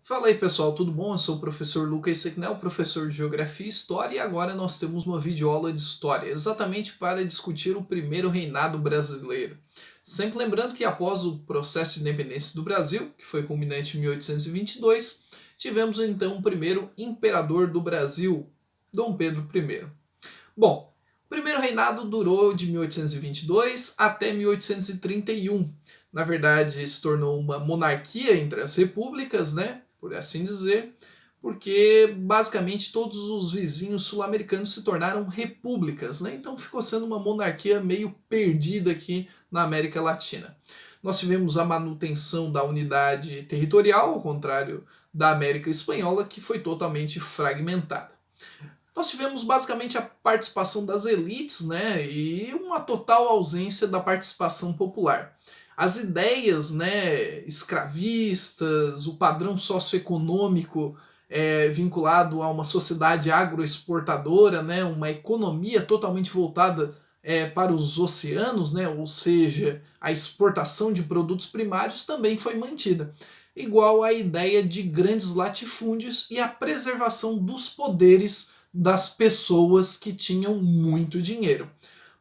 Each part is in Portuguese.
Fala aí pessoal, tudo bom? Eu sou o professor Lucas Sequinel, professor de Geografia e História, e agora nós temos uma videoaula de História, exatamente para discutir o primeiro reinado brasileiro. Sempre lembrando que após o processo de independência do Brasil, que foi culminante em 1822, tivemos então o primeiro imperador do Brasil, Dom Pedro I. Bom, o primeiro reinado durou de 1822 até 1831. Na verdade, se tornou uma monarquia entre as repúblicas, né? Por assim dizer, porque basicamente todos os vizinhos sul-americanos se tornaram repúblicas, né? Então ficou sendo uma monarquia meio perdida aqui na América Latina. Nós tivemos a manutenção da unidade territorial, ao contrário da América Espanhola, que foi totalmente fragmentada. Nós tivemos basicamente a participação das elites, né, e uma total ausência da participação popular. As ideias, né, escravistas, o padrão socioeconômico vinculado a uma sociedade agroexportadora, né, uma economia totalmente voltada para os oceanos, né, ou seja, a exportação de produtos primários também foi mantida, igual à ideia de grandes latifúndios e a preservação dos poderes das pessoas que tinham muito dinheiro.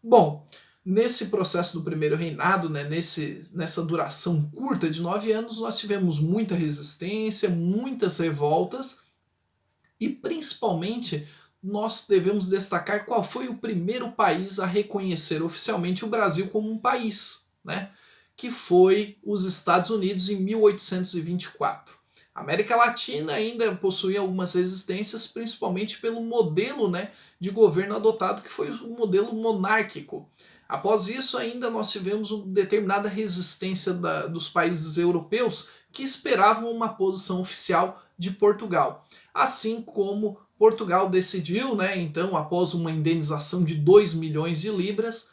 Bom, nesse processo do primeiro reinado, né, nessa duração curta de 9 anos, nós tivemos muita resistência, muitas revoltas e principalmente nós devemos destacar qual foi o primeiro país a reconhecer oficialmente o Brasil como um país, né? Que foi os Estados Unidos em 1824. A América Latina ainda possuía algumas resistências, principalmente pelo modelo, né, de governo adotado, que foi o modelo monárquico. Após isso, ainda nós tivemos uma determinada resistência dos países europeus que esperavam uma posição oficial de Portugal. Assim como Portugal decidiu, né, então, após uma indenização de 2 milhões de libras,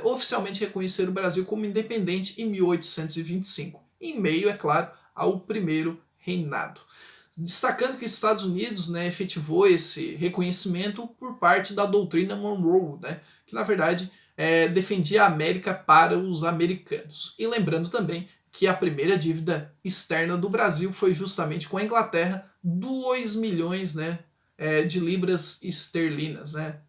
oficialmente reconhecer o Brasil como independente em 1825, em meio, é claro, ao primeiro reinado. Destacando que os Estados Unidos, né, efetivou esse reconhecimento por parte da doutrina Monroe, né, que na verdade defendia a América para os americanos. E lembrando também que a primeira dívida externa do Brasil foi justamente com a Inglaterra, 2 milhões, né, de libras esterlinas. Né,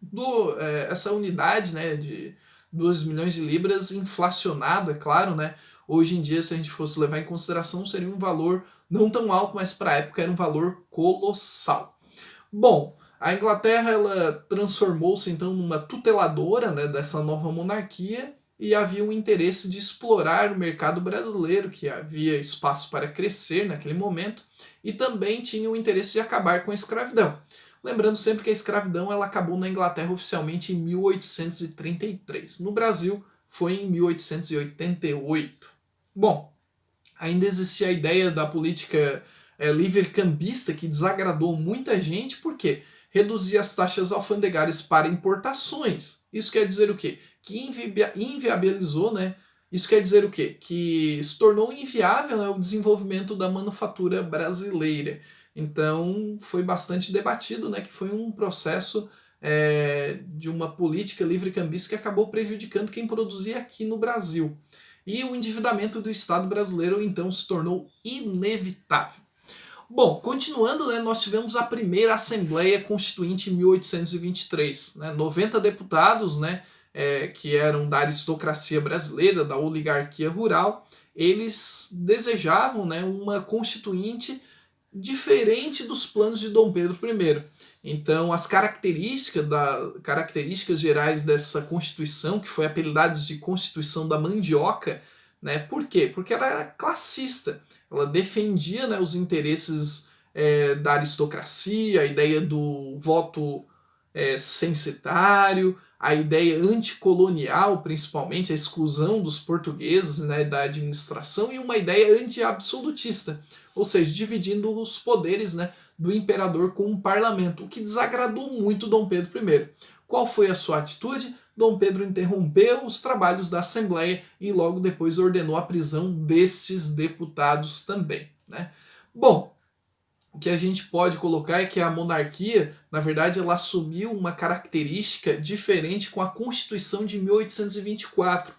essa unidade, né, de 2 milhões de libras inflacionado, é claro, né, hoje em dia, se a gente fosse levar em consideração, seria um valor não tão alto, mas para a época era um valor colossal. Bom, a Inglaterra ela transformou-se então numa tuteladora, né, dessa nova monarquia e havia um interesse de explorar o mercado brasileiro, que havia espaço para crescer naquele momento, e também tinha o interesse de acabar com a escravidão. Lembrando sempre que a escravidão ela acabou na Inglaterra oficialmente em 1833. No Brasil foi em 1888. Bom, ainda existia a ideia da política livre-cambista que desagradou muita gente, porque reduzia as taxas alfandegárias para importações. Isso quer dizer o quê? Que inviabilizou, né? Isso quer dizer o quê? Que se tornou inviável, né, o desenvolvimento da manufatura brasileira. Então foi bastante debatido, né, que foi um processo de uma política livre-cambista que acabou prejudicando quem produzia aqui no Brasil. E o endividamento do Estado brasileiro então se tornou inevitável. Bom, continuando, né, nós tivemos a primeira Assembleia Constituinte em 1823. Né, 90 deputados, né, que eram da aristocracia brasileira, da oligarquia rural, eles desejavam, né, uma constituinte diferente dos planos de Dom Pedro I. Então, as características gerais dessa Constituição, que foi apelidada de Constituição da Mandioca, né? Por quê? Porque ela era classista, ela defendia, né, os interesses da aristocracia, a ideia do voto censitário, a ideia anticolonial, principalmente a exclusão dos portugueses, né, da administração, e uma ideia anti-absolutista, ou seja, dividindo os poderes, né, do imperador com o parlamento, o que desagradou muito Dom Pedro I. Qual foi a sua atitude? Dom Pedro interrompeu os trabalhos da Assembleia e logo depois ordenou a prisão destes deputados também. Né? Bom, o que a gente pode colocar é que a monarquia, na verdade, ela assumiu uma característica diferente com a Constituição de 1824.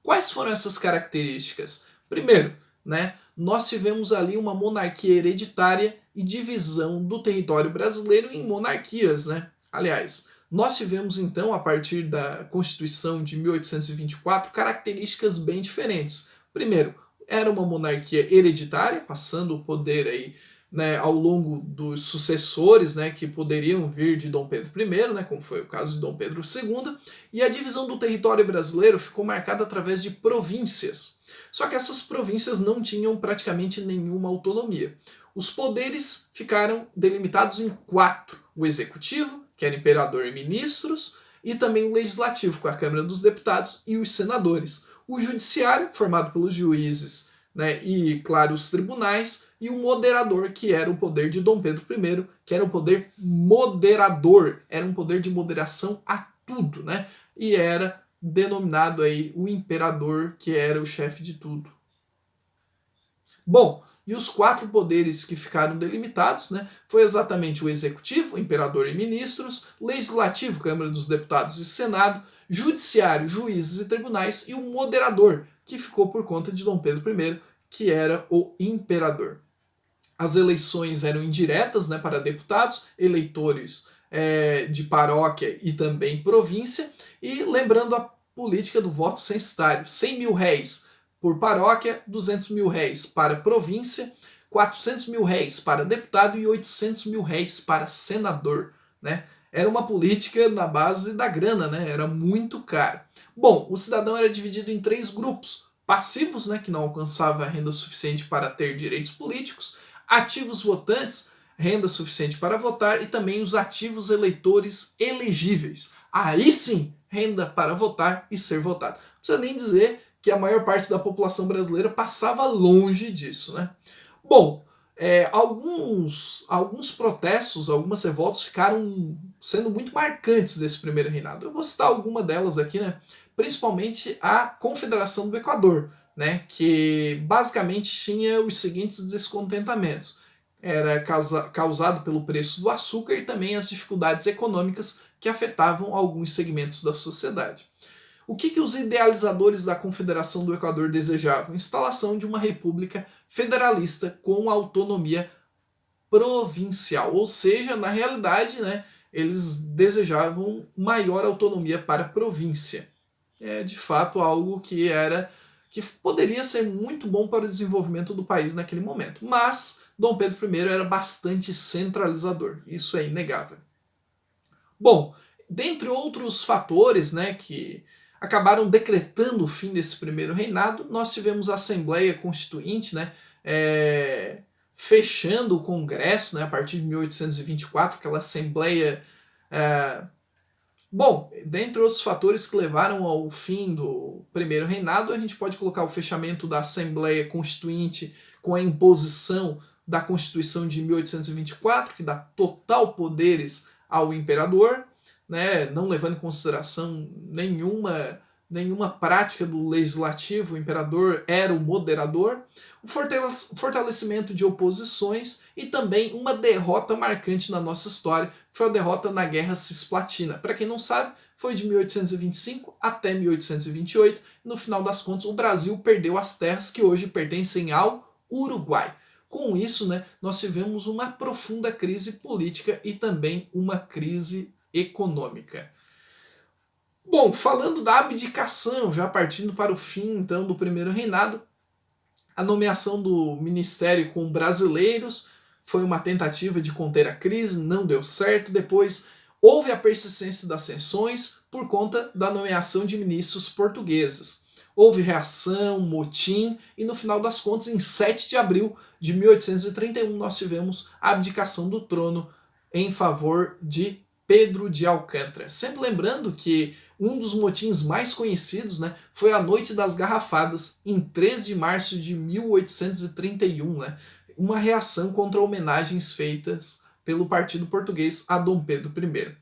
Quais foram essas características? Primeiro, né, nós tivemos ali uma monarquia hereditária e divisão do território brasileiro em monarquias, né? Aliás, nós tivemos então, a partir da Constituição de 1824, características bem diferentes. Primeiro, era uma monarquia hereditária, passando o poder aí, né, ao longo dos sucessores, né, que poderiam vir de Dom Pedro I, né, como foi o caso de Dom Pedro II, e a divisão do território brasileiro ficou marcada através de províncias. Só que essas províncias não tinham praticamente nenhuma autonomia. Os poderes ficaram delimitados em 4: o executivo, que era imperador e ministros, e também o legislativo, com a Câmara dos Deputados e os senadores. O judiciário, formado pelos juízes, né, e, claro, os tribunais, e o moderador, que era o poder de Dom Pedro I, que era o poder moderador, era um poder de moderação a tudo, né? E era denominado aí o imperador, que era o chefe de tudo. Bom, e os 4 poderes que ficaram delimitados, né, foi exatamente o executivo, imperador e ministros, legislativo, Câmara dos Deputados e Senado, judiciário, juízes e tribunais, e o moderador, que ficou por conta de Dom Pedro I, que era o imperador. As eleições eram indiretas, né, para deputados, eleitores de paróquia e também província, e lembrando a política do voto censitário, 100 mil réis por paróquia, 200 mil réis para província, 400 mil réis para deputado e 800 mil réis para senador, né? Era uma política na base da grana, né? Era muito caro. Bom, o cidadão era dividido em 3 grupos: passivos, né, que não alcançava a renda suficiente para ter direitos políticos; ativos votantes, renda suficiente para votar; e também os ativos eleitores elegíveis. Aí sim, renda para votar e ser votado. Não precisa nem dizer que a maior parte da população brasileira passava longe disso, né? Bom, alguns protestos, algumas revoltas ficaram sendo muito marcantes desse primeiro reinado. Eu vou citar alguma delas aqui, né? Principalmente a Confederação do Equador, né? Que basicamente tinha os seguintes descontentamentos: era causado pelo preço do açúcar e também as dificuldades econômicas que afetavam alguns segmentos da sociedade. O que os idealizadores da Confederação do Equador desejavam? Instalação de uma república federalista com autonomia provincial, ou seja, na realidade, né, eles desejavam maior autonomia para a província. É de fato algo que poderia ser muito bom para o desenvolvimento do país naquele momento. Mas Dom Pedro I era bastante centralizador, isso é inegável. Bom, dentre outros fatores, né, que acabaram decretando o fim desse primeiro reinado, nós tivemos a Assembleia Constituinte, né, fechando o Congresso, né, a partir de 1824, aquela Assembleia. Bom, dentre outros fatores que levaram ao fim do primeiro reinado, a gente pode colocar o fechamento da Assembleia Constituinte com a imposição da Constituição de 1824, que dá total poderes ao imperador, né, não levando em consideração nenhuma prática do legislativo. O imperador era o moderador. O fortalecimento de oposições e também uma derrota marcante na nossa história, que foi a derrota na Guerra Cisplatina. Para quem não sabe, foi de 1825 até 1828. No final das contas, o Brasil perdeu as terras que hoje pertencem ao Uruguai. Com isso, né, nós tivemos uma profunda crise política e também uma crise econômica. Bom, falando da abdicação, já partindo para o fim então do primeiro reinado, a nomeação do ministério com brasileiros foi uma tentativa de conter a crise, não deu certo. Depois houve a persistência das sanções por conta da nomeação de ministros portugueses. Houve reação, motim, e no final das contas, em 7 de abril de 1831, nós tivemos a abdicação do trono em favor de Pedro de Alcântara. Sempre lembrando que um dos motins mais conhecidos, né, foi a Noite das Garrafadas, em 3 de março de 1831, né, uma reação contra homenagens feitas pelo partido português a Dom Pedro I.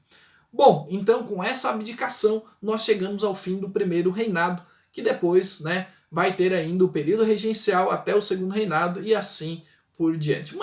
Bom, então com essa abdicação nós chegamos ao fim do primeiro reinado, que depois, né, vai ter ainda o período regencial até o segundo reinado e assim por diante.